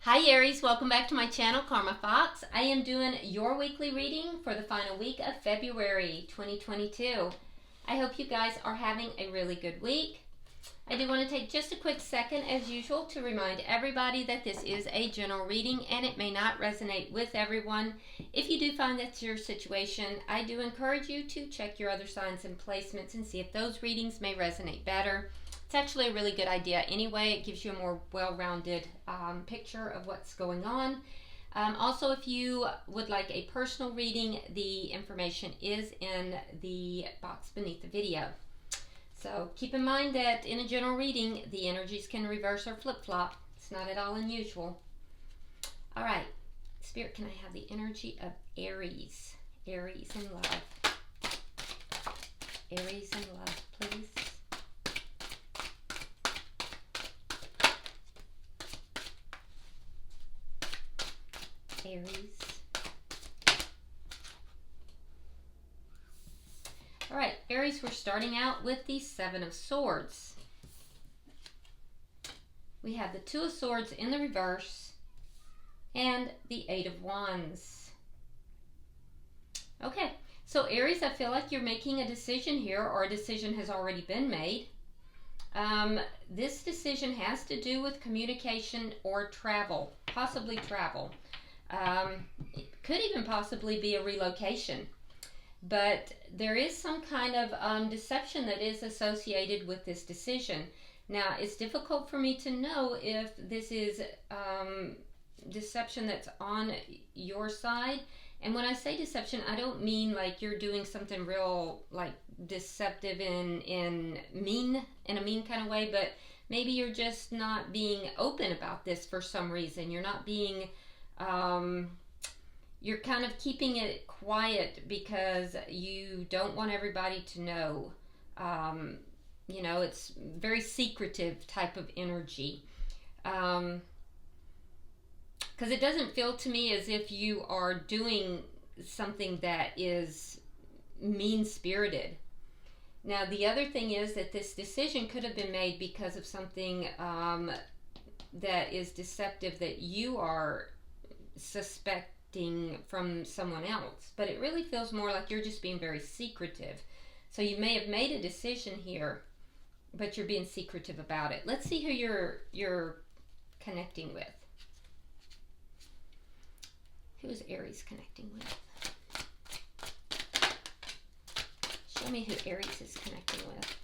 Hi Aries, welcome back to my channel, Karma Fox. I am doing your weekly reading for the final week of February 2022. I hope you guys are having a really good week. I do want to take just a quick second, as usual, to remind everybody that this is a general reading and it may not resonate with everyone. If you do find that's your situation, I do encourage you to check your other signs and placements and see if those readings may resonate better. It's actually a really good idea anyway. It gives you a more well-rounded picture of what's going on. Also, if you would like a personal reading, the information is in the box beneath the video. So keep in mind that in a general reading, the energies can reverse or flip-flop. It's not at all unusual. All right, Spirit, can I have the energy of Aries? Aries in love. Aries in love, please. Aries. All right, Aries, we're starting out with the Seven of Swords. We have the Two of Swords in the reverse and the Eight of Wands. Okay, so Aries, I feel like you're making a decision here, or a decision has already been made. This decision has to do with communication or travel, possibly travel. It could even possibly be a relocation, but there is some kind of deception that is associated with this decision. Now, it's difficult for me to know if this is deception that's on your side. And when I say deception, I don't mean like you're doing something real like deceptive in a mean kind of way, but maybe you're just not being open about this for some reason. You're not being you're kind of keeping it quiet because you don't want everybody to know. You know, it's very secretive type of energy. Because it doesn't feel to me as if you are doing something that is mean-spirited. Now, the other thing is that this decision could have been made because of something that is deceptive that you are suspecting from someone else, but it really feels more like you're just being very secretive. So you may have made a decision here, but you're being secretive about it. Let's see who you're connecting with. Who is Aries connecting with? Show me who Aries is connecting with.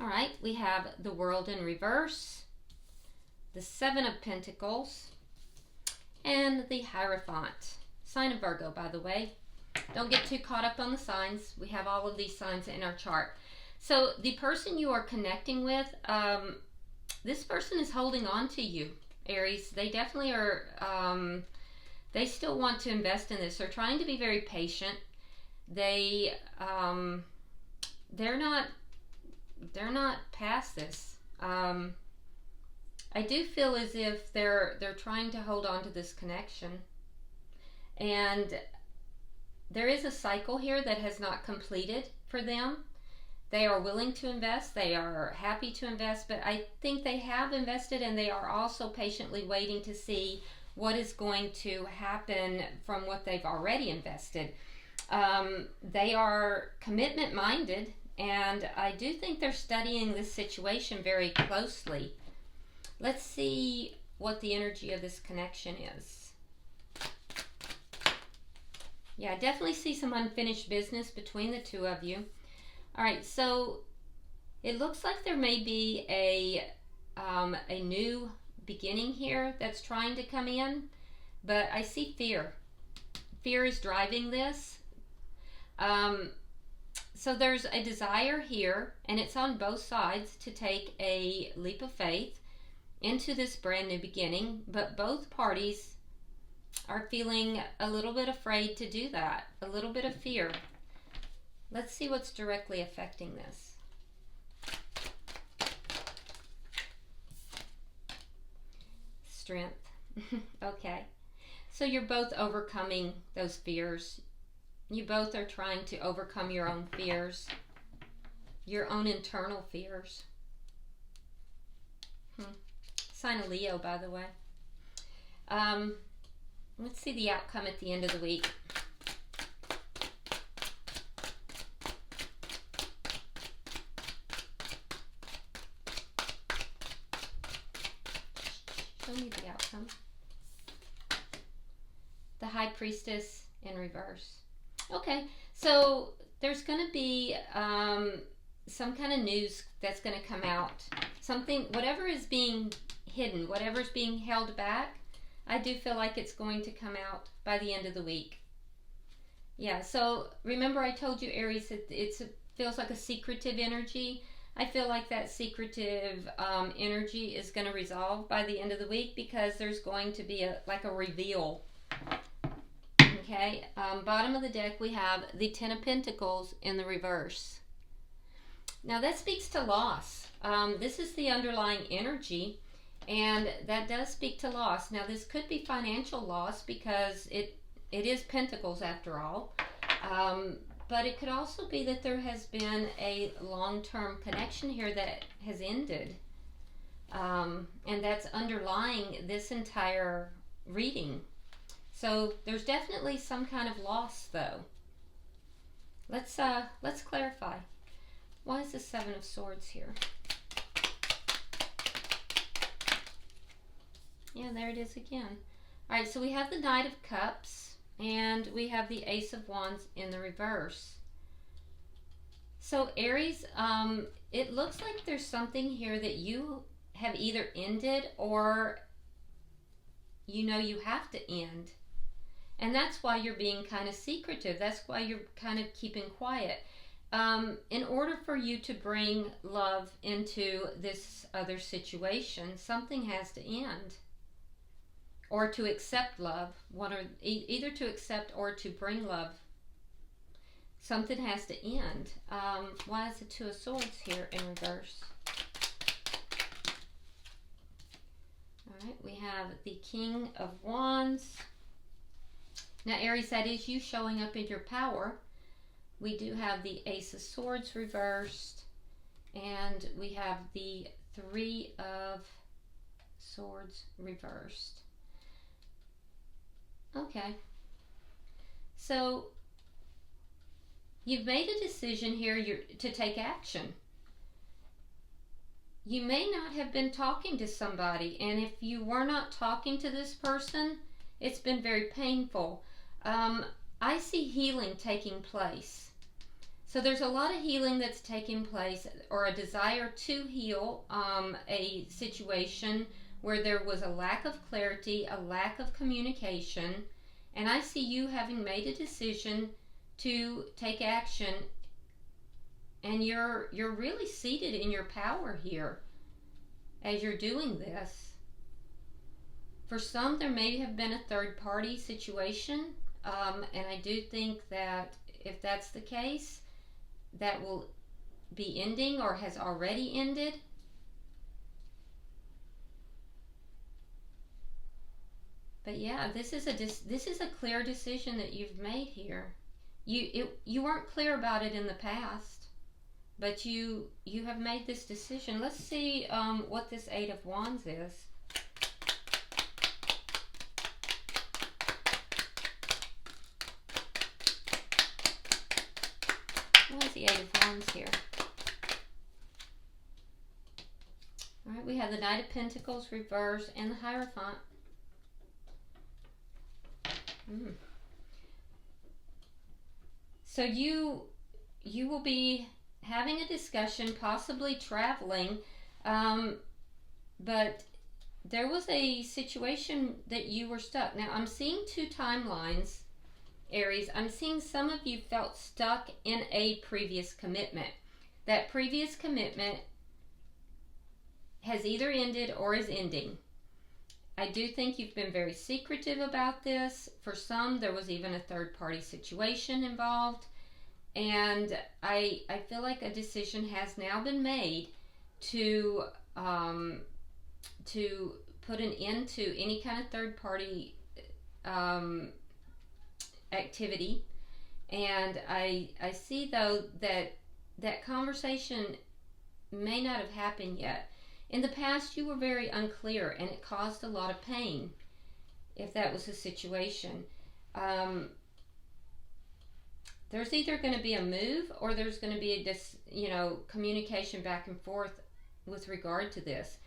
All right, we have the World in reverse, the Seven of Pentacles, and the Hierophant. Sign of Virgo, by the way. Don't get too caught up on the signs. We have all of these signs in our chart. So the person you are connecting with, this person is holding on to you, Aries. They definitely are, they still want to invest in this. They're trying to be very patient. They're not past this. I do feel as if they're trying to hold on to this connection, and there is a cycle here that has not completed for them. They are willing to invest. They are happy to invest, but I think they have invested, and they are also patiently waiting to see what is going to happen from what they've already invested. They are commitment minded, and I do think they're studying this situation very closely. Let's see what the energy of this connection is. Yeah, I definitely see some unfinished business between the two of you. All right, so it looks like there may be a new beginning here that's trying to come in, but I see fear. Fear is driving this. So there's a desire here, and it's on both sides, to take a leap of faith into this brand new beginning, but both parties are feeling a little bit afraid to do that, a little bit of fear. Let's see what's directly affecting this. Strength. Okay. So you're both overcoming those fears. You both are trying to overcome your own fears, your own internal fears. Sign of Leo, by the way. Let's see the outcome at the end of the week. Show me the outcome. The High Priestess in reverse. Okay, so there's going to be some kind of news that's going to come out. Something, whatever is being hidden, whatever's being held back, I do feel like it's going to come out by the end of the week. Yeah, so remember I told you, Aries, that it feels like a secretive energy. I feel like that secretive energy is going to resolve by the end of the week, because there's going to be a reveal. Okay, bottom of the deck we have the Ten of Pentacles in the reverse. Now that speaks to loss. This is the underlying energy, and that does speak to loss. Now this could be financial loss, because it is Pentacles after all. But it could also be that there has been a long-term connection here that has ended. And that's underlying this entire reading. So there's definitely some kind of loss, though. Let's clarify. Why is the Seven of Swords here? Yeah, there it is again. All right, so we have the Knight of Cups, and we have the Ace of Wands in the reverse. So Aries, it looks like there's something here that you have either ended, or you know you have to end. And that's why you're being kind of secretive. That's why you're kind of keeping quiet. In order for you to bring love into this other situation, something has to end. Or to accept love. Either to accept or to bring love. Something has to end. Why is the Two of Swords here in reverse? Alright, we have the King of Wands. Now Aries, that is you showing up in your power. We do have the Ace of Swords reversed, and we have the Three of Swords reversed. Okay, so you've made a decision here to take action. You may not have been talking to somebody, and if you were not talking to this person, it's been very painful. I see healing taking place. So there's a lot of healing that's taking place, or a desire to heal a situation where there was a lack of clarity, a lack of communication, and I see you having made a decision to take action, and you're really seated in your power here as you're doing this. For some, there may have been a third-party situation, and I do think that if that's the case, that will be ending or has already ended. But yeah, this is a clear decision that you've made here. You weren't clear about it in the past, but you have made this decision. Let's see what this Eight of Wands is. What is the Eight of Wands here? All right, we have the Knight of Pentacles reversed and the Hierophant. So you will be having a discussion, possibly traveling, but there was a situation that you were stuck. Now I'm seeing two timelines, Aries. I'm seeing some of you felt stuck in a previous commitment. That previous commitment has either ended or is ending. I do think you've been very secretive about this. For some, there was even a third-party situation involved. And I feel like a decision has now been made to put an end to any kind of third-party activity. And I see, though, that conversation may not have happened yet. In the past, you were very unclear, and it caused a lot of pain, if that was the situation. There's either going to be a move, or there's going to be a communication back and forth with regard to this.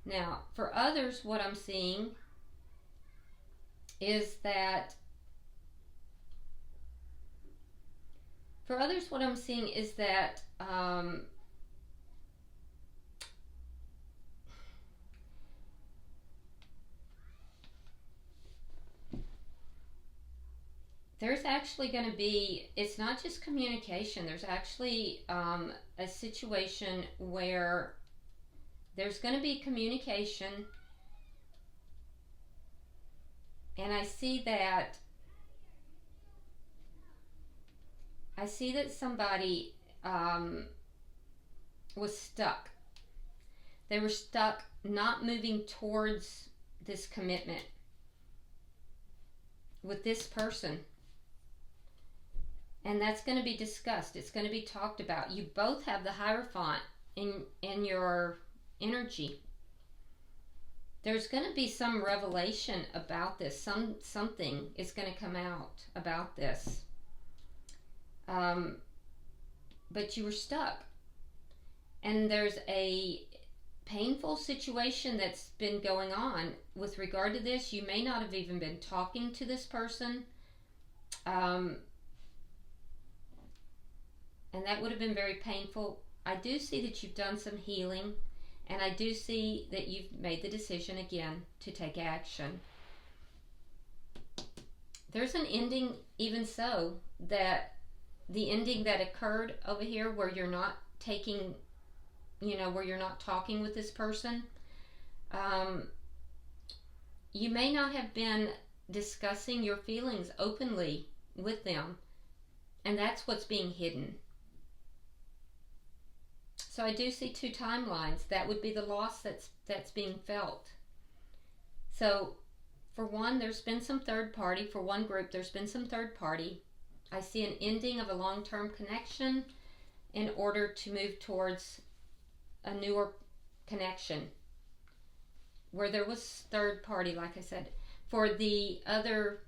Now, for others, what I'm seeing is that there's actually going to be, it's not just communication, there's actually a situation where there's going to be communication, and I see that somebody was stuck. They were stuck, not moving towards this commitment with this person. And that's going to be discussed. It's going to be talked about. You both have the Hierophant in your energy. There's going to be some revelation about this. Something is going to come out about this. But you were stuck. And there's a painful situation that's been going on with regard to this. You may not have even been talking to this person. And that would have been very painful. I do see that you've done some healing, and I do see that you've made the decision again to take action. There's an ending, even so, that the ending that occurred over here where you're not taking, where you're not talking with this person, you may not have been discussing your feelings openly with them, and that's what's being hidden. So I do see two timelines. That would be the loss that's being felt. So for one, there's been some third party. For one group, there's been some third party. I see an ending of a long-term connection in order to move towards a newer connection where there was third party, like I said. For the other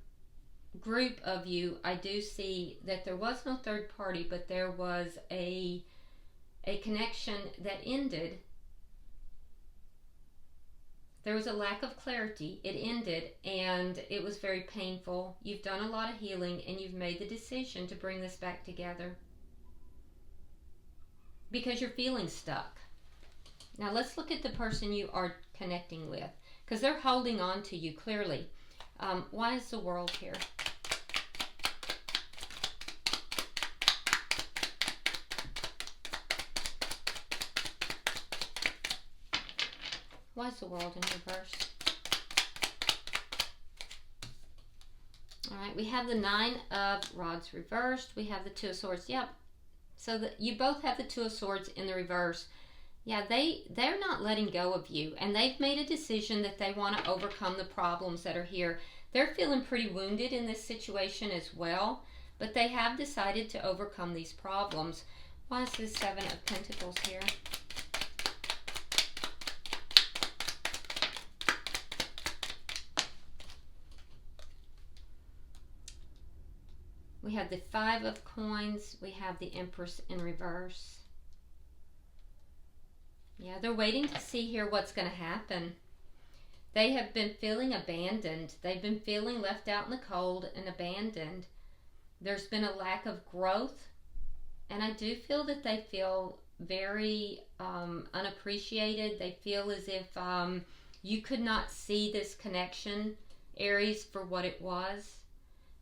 group of you, I do see that there was no third party, but there was a connection that ended. There was a lack of clarity. It ended, and it was very painful. You've done a lot of healing, and you've made the decision to bring this back together because you're feeling stuck. Now let's look at the person you are connecting with, because they're holding on to you clearly. Why is the World here? Why is the World in reverse? All right, we have the Nine of Rods reversed. We have the Two of Swords. Yep. So you both have the Two of Swords in the reverse. Yeah, they're not letting go of you, and they've made a decision that they want to overcome the problems that are here. They're feeling pretty wounded in this situation as well, but they have decided to overcome these problems. Why is the Seven of Pentacles here? We have the Five of Coins. We have the Empress in reverse. Yeah, they're waiting to see here what's going to happen. They have been feeling abandoned. They've been feeling left out in the cold and abandoned. There's been a lack of growth. And I do feel that they feel very unappreciated. They feel as if you could not see this connection, Aries, for what it was.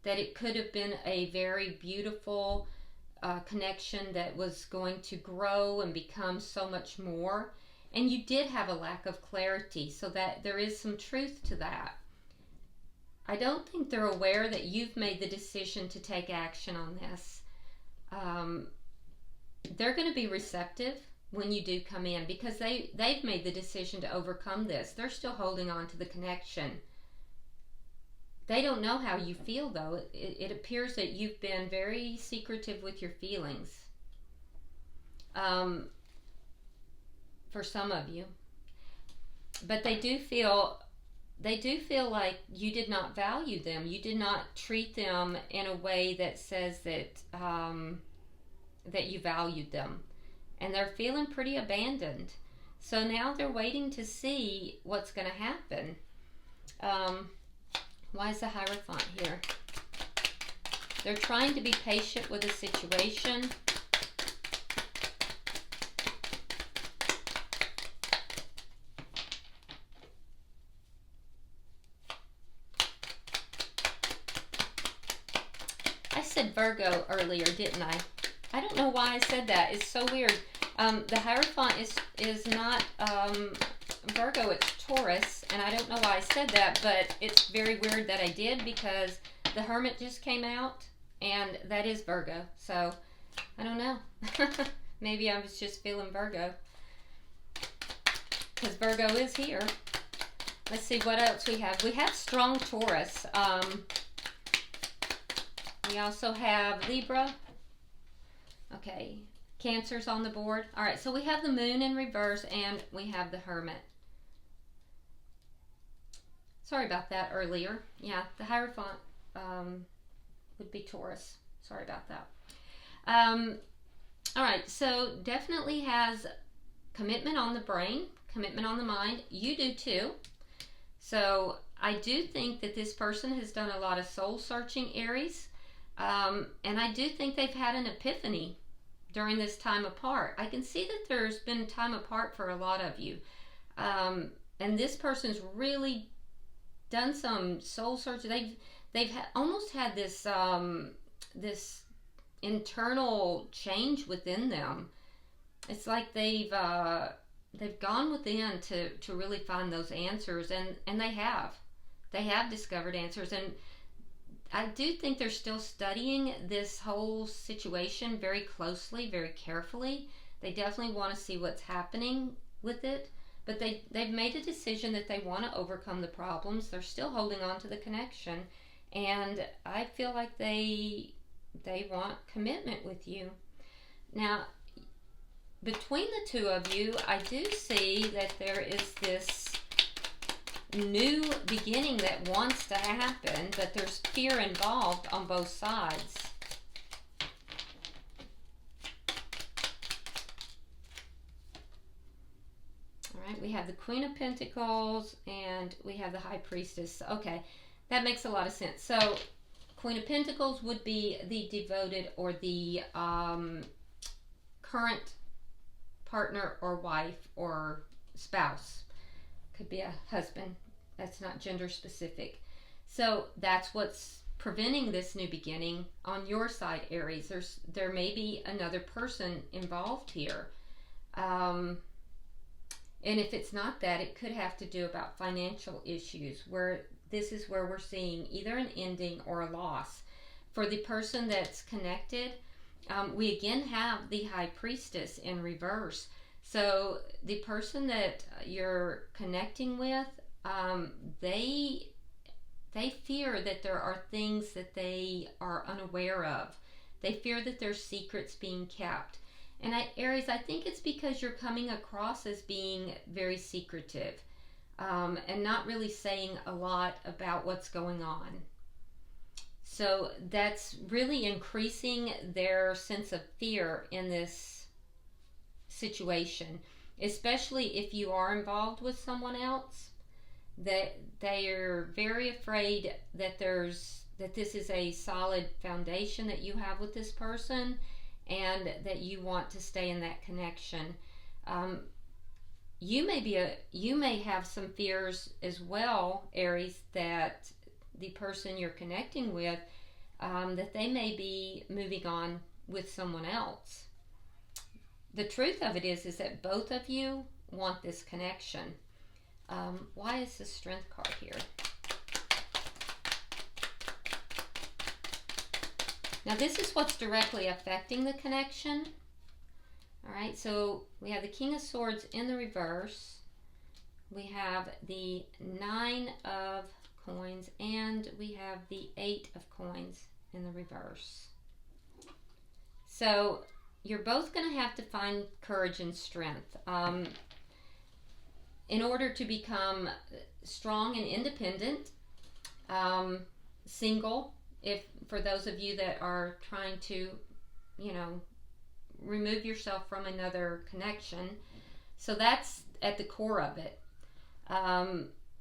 That it could have been a very beautiful connection that was going to grow and become so much more. And you did have a lack of clarity, so that there is some truth to that. I don't think they're aware that you've made the decision to take action on this. They're going to be receptive when you do come in, because they've made the decision to overcome this. They're still holding on to the connection. They don't know how you feel, though. It appears that you've been very secretive with your feelings. For some of you. But they do feel like you did not value them. You did not treat them in a way that says that that you valued them. And they're feeling pretty abandoned. So now they're waiting to see what's going to happen. Why is the Hierophant here? They're trying to be patient with the situation. I said Virgo earlier, didn't I? I don't know why I said that. It's so weird. The Hierophant is not Virgo, it's Taurus, and I don't know why I said that, but it's very weird that I did, because the Hermit just came out, and that is Virgo, so I don't know. Maybe I was just feeling Virgo, because Virgo is here. Let's see what else we have. We have strong Taurus. We also have Libra. Okay, Cancer's on the board. All right, so we have the Moon in reverse, and we have the Hermit. Sorry about that earlier. Yeah, the Hierophant would be Taurus. Sorry about that. All right, so definitely has commitment on the brain, commitment on the mind. You do too. So I do think that this person has done a lot of soul searching, Aries. And I do think they've had an epiphany during this time apart. I can see that there's been time apart for a lot of you. And this person's really done some soul searching. They've almost had this this internal change within them. It's like they've gone within to really find those answers, and they have discovered answers. And I do think they're still studying this whole situation very closely, very carefully. They definitely want to see what's happening with it, but they've made a decision that they want to overcome the problems. They're still holding on to the connection, and I feel like they want commitment with you. Now, between the two of you, I do see that there is this new beginning that wants to happen, but there's fear involved on both sides. All right, we have the Queen of Pentacles and we have the High Priestess. Okay, that makes a lot of sense. So Queen of Pentacles would be the devoted or the current partner or wife or spouse. Could be a husband. That's not gender specific. So that's what's preventing this new beginning on your side, Aries. There may be another person involved here. And if it's not that, it could have to do about financial issues, where this is where we're seeing either an ending or a loss. For the person that's connected, we again have the High Priestess in reverse. So the person that you're connecting with, they fear that there are things that they are unaware of. They fear that there's secrets being kept. And Aries, I think it's because you're coming across as being very secretive and not really saying a lot about what's going on. So that's really increasing their sense of fear in this situation, especially if you are involved with someone else, that they are very afraid that this is a solid foundation that you have with this person, and that you want to stay in that connection. You may have some fears as well, Aries, that the person you're connecting with, that they may be moving on with someone else. The truth of it is that both of you want this connection. Why is the Strength card here? Now this is what's directly affecting the connection. All right, so we have the King of Swords in the reverse. We have the Nine of coins, and we have the 8 of coins in the reverse. So you're both going to have to find courage and strength in order to become strong and independent, single, if for those of you that are trying to, you know, remove yourself from another connection. So that's at the core of it.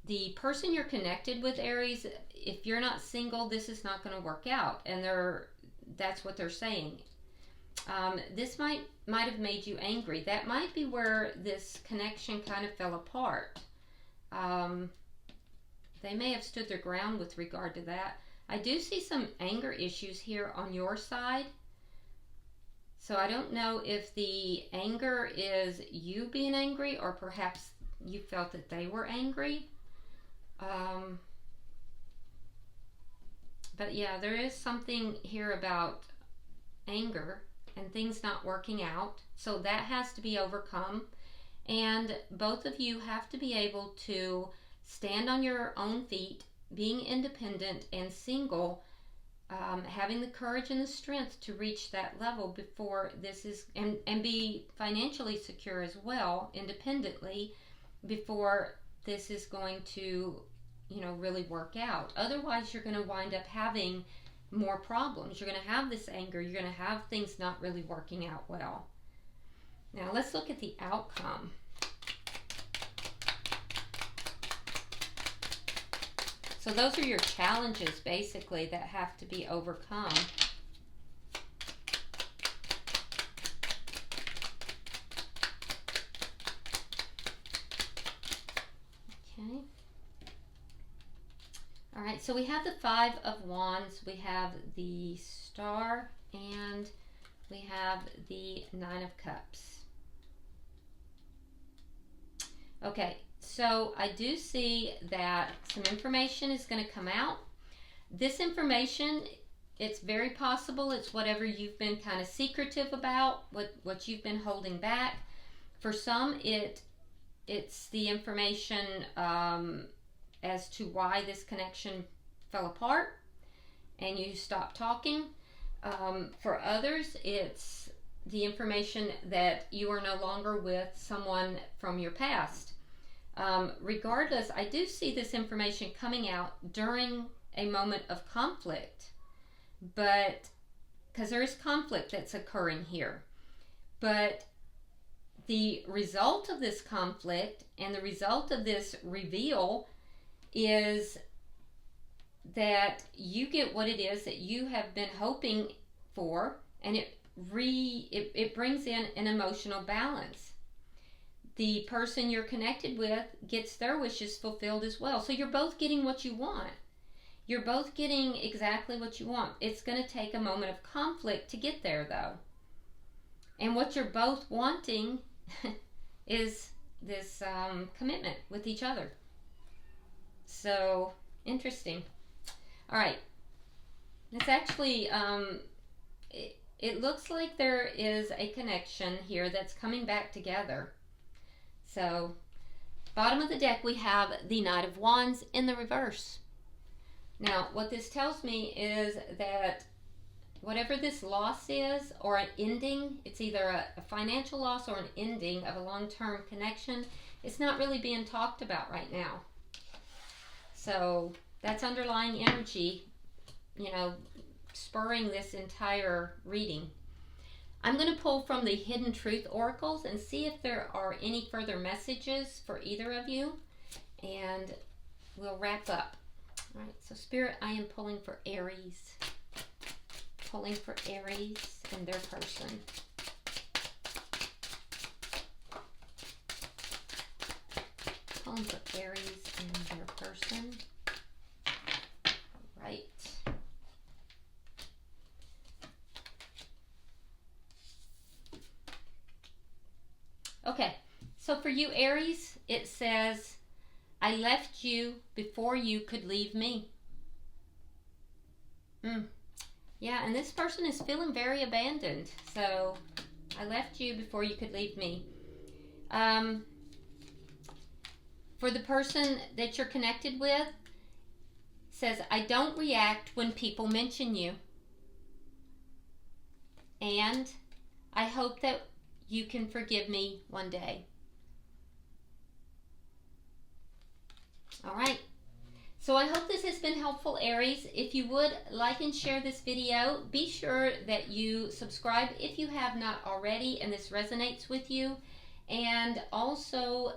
The person you're connected with, Aries, if you're not single, this is not going to work out, and that's what they're saying. This might have made you angry. That might be where this connection kind of fell apart. They may have stood their ground with regard to that. I do see some anger issues here on your side. So I don't know if the anger is you being angry, or perhaps you felt that they were angry. But yeah, there is something here about anger and things not working out. So that has to be overcome. And both of you have to be able to stand on your own feet, being independent and single, having the courage and the strength to reach that level before this is, and be financially secure as well, independently, before this is going to, you know, really work out. Otherwise, you're going to wind up having more problems. You're going to have this anger. You're going to have things not really working out well. Now, let's look at the outcome. So those are your challenges, basically, that have to be overcome. Okay. All right, so we have the 5 of Wands, we have the Star, and we have the 9 of Cups. Okay, so I do see that some information is going to come out. This information, it's very possible it's whatever you've been kind of secretive about, what you've been holding back. For some, it's the information as to why this connection fell apart and you stopped talking. For others, it's the information that you are no longer with someone from your past. Regardless, I do see this information coming out during a moment of conflict, but because there is conflict that's occurring here. But the result of this conflict and the result of this reveal is that you get what it is that you have been hoping for, and it brings in an emotional balance. The person you're connected with gets their wishes fulfilled as well. So you're both getting what you want. You're both getting exactly what you want. It's going to take a moment of conflict to get there, though. And what you're both wanting is this commitment with each other. So, interesting. All right. It's actually, it looks like there is a connection here that's coming back together. So, bottom of the deck, we have the Knight of Wands in the reverse. Now, what this tells me is that whatever this loss is, or an ending, it's either a financial loss or an ending of a long-term connection, it's not really being talked about right now. So, that's underlying energy, you know, spurring this entire reading. I'm going to pull from the Hidden Truth Oracles and see if there are any further messages for either of you, and we'll wrap up. All right, so Spirit, I am pulling for Aries. Pulling for Aries and their person. Pulling for Aries and their person. All right. Okay, so for you, Aries, it says, I left you before you could leave me. Yeah, and this person is feeling very abandoned. So, I left you before you could leave me. For the person that you're connected with, says, I don't react when people mention you. And I hope that you can forgive me one day. All right. So I hope this has been helpful, Aries. If you would like and share this video, be sure that you subscribe if you have not already and this resonates with you. And also,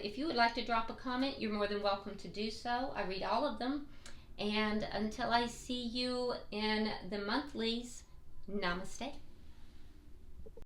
if you would like to drop a comment, you're more than welcome to do so. I read all of them. And until I see you in the monthlies, namaste.